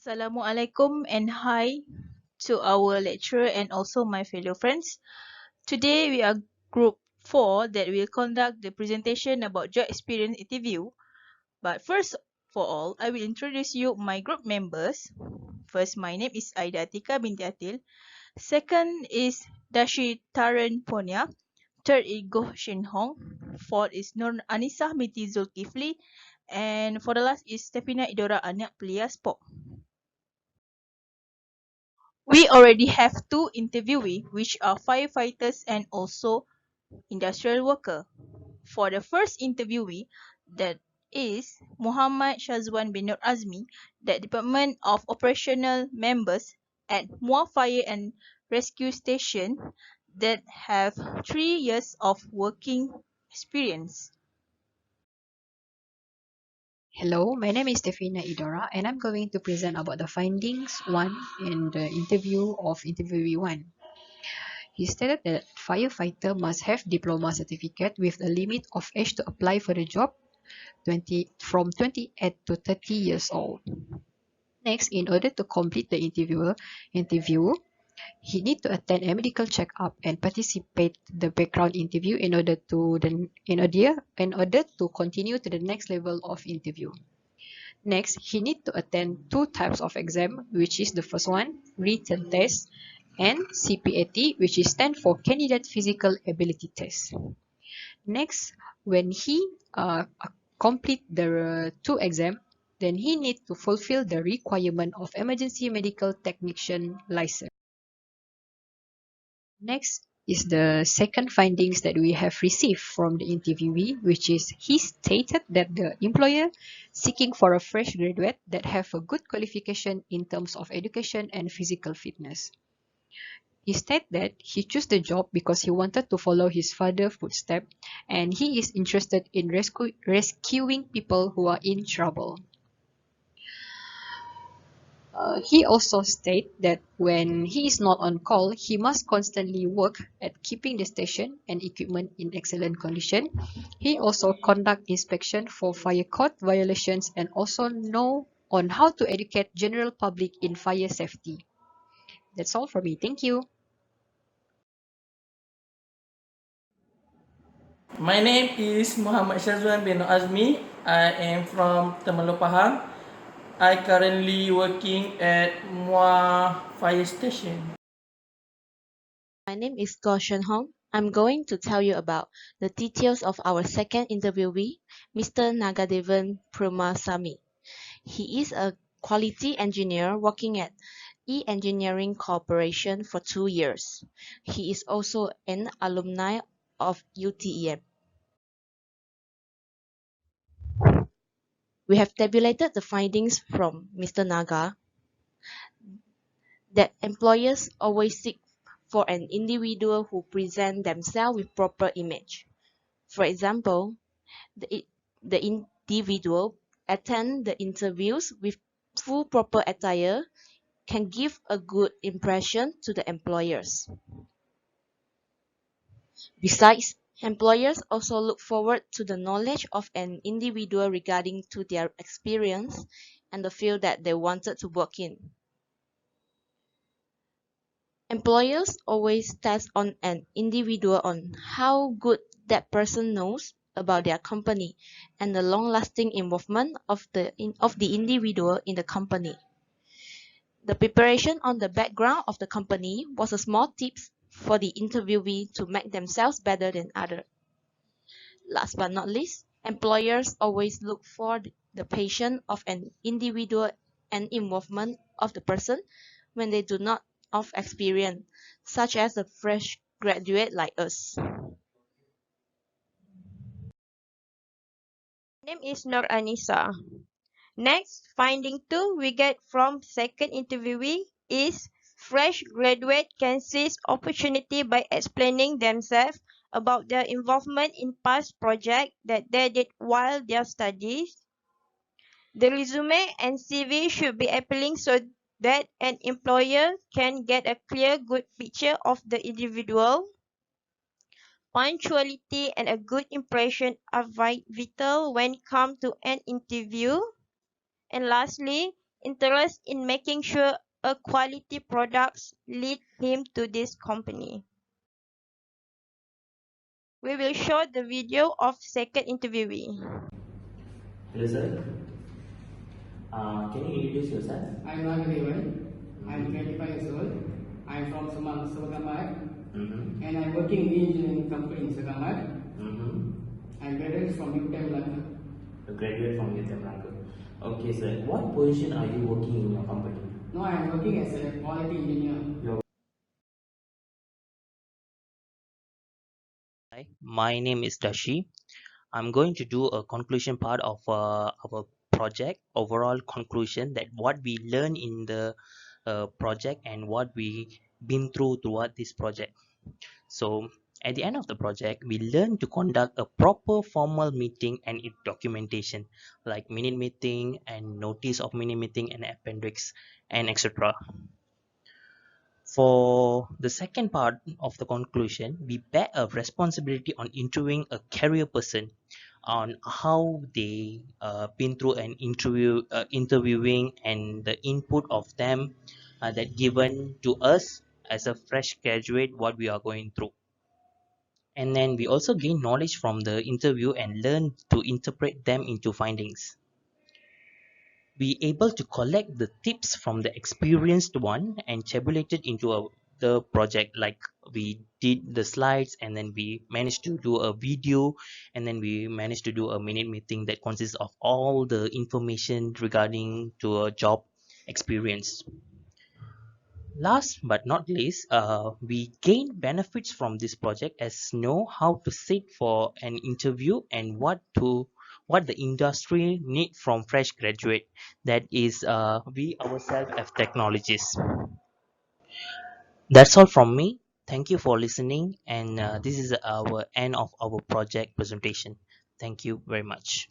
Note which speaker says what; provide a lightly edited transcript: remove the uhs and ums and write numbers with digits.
Speaker 1: Assalamualaikum and hi to our lecturer and also my fellow friends. Today we are group 4 that will conduct the presentation about job experience interview. But first for all, I will introduce you my group members. First, my name is Aida Atika binti Atil. Second is Dashi Taran Ponya. Third is Goh Shin Hong. Fourth is Nur Anissa binti Zulkifli. And for the last is Stefina Idora Anak Plias Pok. We already have two interviewees, which are firefighters and also industrial worker. For the first interviewee, that is Muhammad Shazwan bin Nur Azmi, the Department of Operational members at Muar Fire and Rescue Station that have 3 years of working experience.
Speaker 2: Hello, my name is Stefina Idora and I'm going to present about the findings 1 in the interview of interviewee 1. He stated that firefighter must have diploma certificate with a limit of age to apply for the job from 28 to 30 years old. Next, in order to complete the interview, he need to attend a medical checkup and participate the background interview in order to continue to the next level of interview. Next, he need to attend 2 types of exam, which is the first one, written test, and CPAT, which is stand for Candidate Physical Ability Test. Next, when he complete the 2 exam, then he need to fulfill the requirement of emergency medical technician license. Next is the second findings that we have received from the interviewee, which is he stated that the employer seeking for a fresh graduate that have a good qualification in terms of education and physical fitness. He stated that he chose the job because he wanted to follow his father's footsteps and he is interested in rescuing people who are in trouble. He also stated that when he is not on call, he must constantly work at keeping the station and equipment in excellent condition. He also conduct inspection for fire code violations and also know on how to educate general public in fire safety. That's all for me. Thank you.
Speaker 3: My name is Muhammad Shazwan bin Azmi. I am from Temerloh Pahang. I currently working at Muar Fire Station.
Speaker 4: My name is Goh Shen Hong. I'm going to tell you about the details of our second interviewee, Mr. Nagadevan Prumasamy. He is a quality engineer working at E-Engineering Corporation for 2 years. He is also an alumni of UTEM. We have tabulated the findings from Mr. Naga that employers always seek for an individual who present themselves with proper image. For example, the individual attend the interviews with full proper attire can give a good impression to the employers. Besides, employers also look forward to the knowledge of an individual regarding to their experience and the field that they wanted to work in. Employers always test on an individual on how good that person knows about their company and the long-lasting involvement of the individual in the company. The preparation on the background of the company was a small tips for the interviewee to make themselves better than others. Last but not least, employers always look for the passion of an individual and involvement of the person when they do not have experience, such as a fresh graduate like us.
Speaker 5: Name is Nur Anissa. Next, finding 2 we get from second interviewee is fresh graduate can seize opportunity by explaining themselves about their involvement in past project that they did while their studies. The resume and CV should be appealing so that an employer can get a clear, good picture of the individual. Punctuality and a good impression are vital when come to an interview. And lastly, interest in making sure a quality products lead him to this company. We will show the video of second interviewee.
Speaker 6: Hello, sir. Can you introduce yourself?
Speaker 7: I'm Ragadevan. I'm 25 years old. I'm from Sagamad. And I'm working in engineering company in Sagamad. I'm graduated from UTM London.
Speaker 6: You graduate from UTM Rangoon. Okay, sir. What position are you working in your company?
Speaker 7: No, I'm working as a quality engineer.
Speaker 8: Hi, my name is Dashi. I'm going to do a conclusion part of our project, overall conclusion that what we learn in the project and what we been throughout this project. So at the end of the project, we learn to conduct a proper formal meeting and its documentation, like minute meeting and notice of minute meeting and appendix and etc. For the second part of the conclusion, we bear a responsibility on interviewing a career person on how they been through an interviewing and the input of them that given to us as a fresh graduate what we are going through. And then we also gain knowledge from the interview and learn to interpret them into findings. We able to collect the tips from the experienced one and tabulate it into the project, like we did the slides and then we managed to do a video and then we managed to do a minute meeting that consists of all the information regarding to a job experience. Last but not least, we gain benefits from this project as know how to sit for an interview and what the industry need from fresh graduate. That is, we ourselves as technologists. That's all from me. Thank you for listening, and this is our end of our project presentation. Thank you very much.